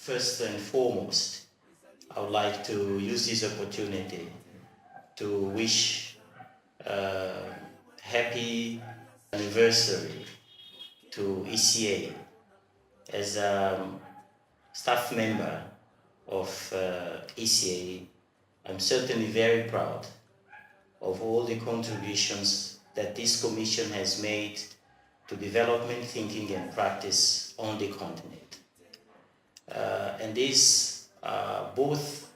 First and foremost, I would like to use this opportunity to wish happy anniversary to ECA. As a staff member of ECA, I'm certainly very proud of all the contributions that this Commission has made to development thinking and practice on the continent. And this both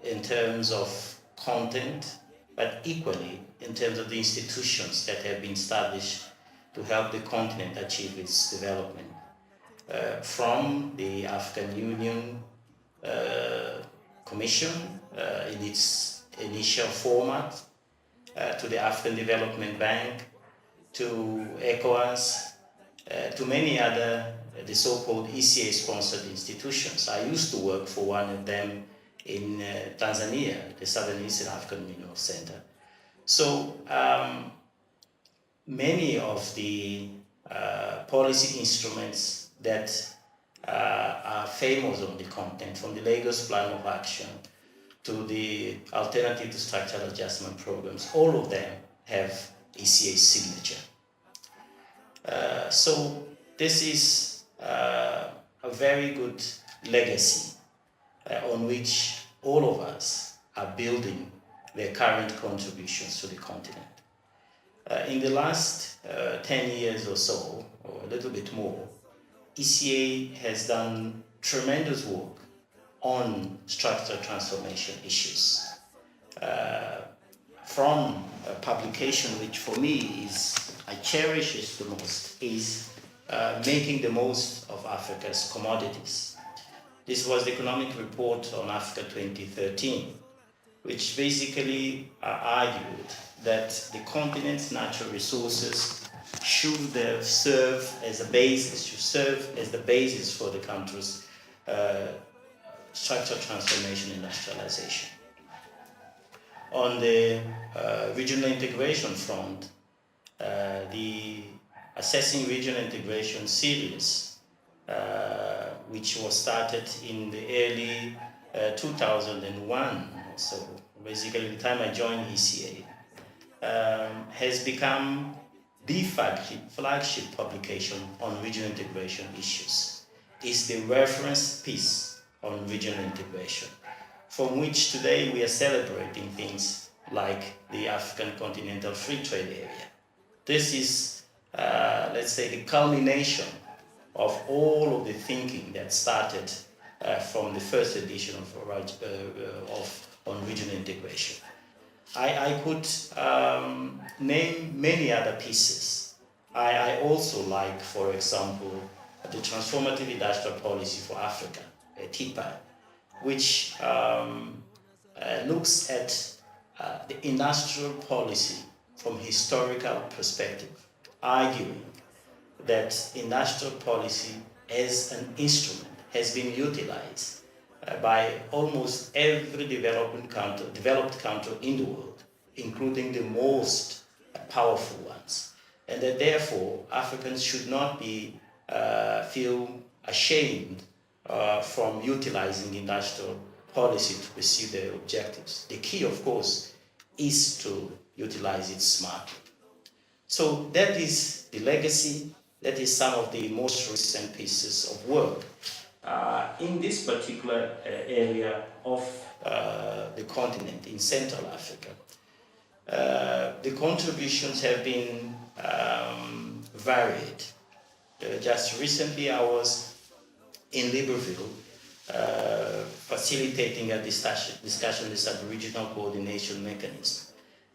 in terms of content, but equally in terms of the institutions that have been established to help the continent achieve its development. From the African Union Commission in its initial format, to the African Development Bank, to ECOWAS, to many other, the so-called ECA-sponsored institutions. I used to work for one of them in Tanzania, the Southern Eastern African Mineral Center. So many of the policy instruments that are famous on the continent, from the Lagos Plan of Action to the Alternative to Structural Adjustment Programs, all of them have ECA signature. So this is a very good legacy on which all of us are building their current contributions to the continent. In the last 10 years or so, or a little bit more, ECA has done tremendous work on structural transformation issues. From a publication which for me I cherish it the most, is making the most of Africa's commodities. This was the Economic Report on Africa 2013, which basically argued that the continent's natural resources should serve as a basis for the country's structural transformation and industrialization. On the regional integration front, the Assessing Regional Integration series, which was started in the early 2001, so basically the time I joined ECA, has become the flagship publication on regional integration issues. It's the reference piece on regional integration, from which today we are celebrating things like the African Continental Free Trade Area. This is, let's say, the culmination of all of the thinking that started from the first edition on regional integration. I could name many other pieces. I also like, for example, the Transformative Industrial Policy for Africa, TIPA, which looks at the industrial policy from a historical perspective, arguing that industrial policy as an instrument has been utilized by almost every developed country in the world, including the most powerful ones, and that therefore Africans should not feel ashamed from utilizing industrial policy to pursue their objectives. The key, of course, is to utilize it smartly. So that is the legacy. That is some of the most recent pieces of work in this particular area of the continent, in Central Africa. The contributions have been varied. Just recently I was in Libreville facilitating a discussion on the Subregional coordination mechanism.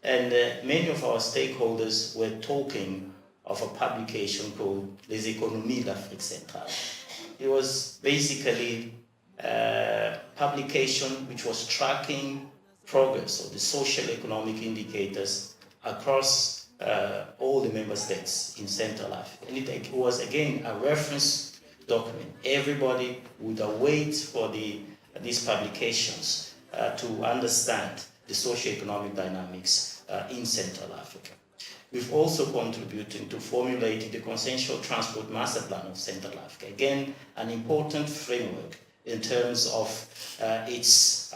And many of our stakeholders were talking of a publication called Les Économies d'Afrique Centrale. It was basically a publication which was tracking progress of the social economic indicators across all the member states in Central Africa. And it was again a reference document. Everybody would await for these publications to understand the socio-economic dynamics in Central Africa. We've also contributed to formulating the Consensual Transport Master Plan of Central Africa. Again, an important framework in terms of its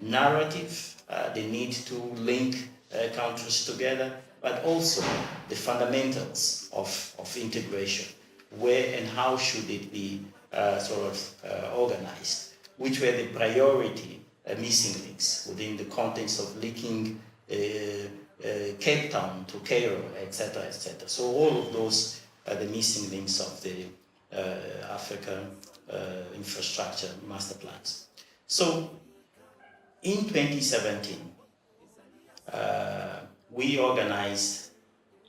narrative, the need to link countries together, but also the fundamentals of integration. Where and how should it be organized? Which were the priority missing links within the context of linking Cape Town to Cairo, etc., etc. So all of those are the missing links of the African infrastructure master plans. So in 2017, we organized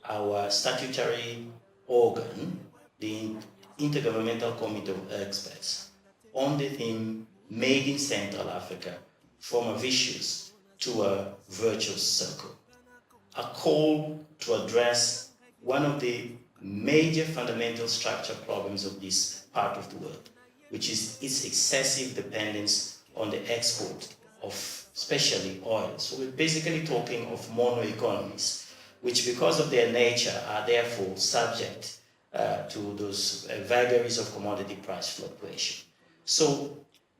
our statutory organ, the Intergovernmental Committee of Experts, on the theme Made in Central Africa, from a vicious to a virtuous circle. A call to address one of the major fundamental structural problems of this part of the world, which is its excessive dependence on the export of especially oil. So we're basically talking of mono economies, which because of their nature are therefore subject to those vagaries of commodity price fluctuation. So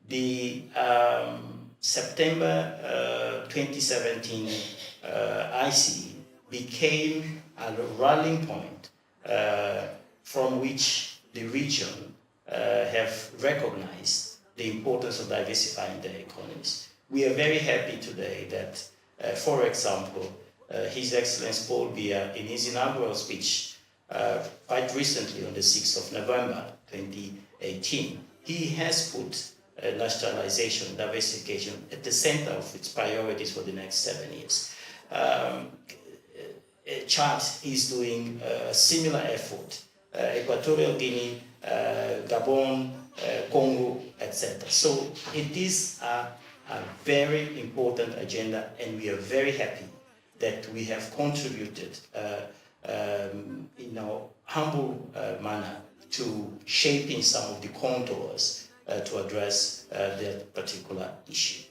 the September 2017 ICE became a rallying point from which the region have recognized the importance of diversifying their economies. We are very happy today that, for example, His Excellency Paul Biya, in his inaugural speech quite recently on the 6th of November 2018, he has put nationalization, diversification at the center of its priorities for the next 7 years. Chad is doing a similar effort, Equatorial Guinea, Gabon, Congo, etc. So it is a very important agenda, and we are very happy that we have contributed in a humble manner to shaping some of the contours to address that particular issue.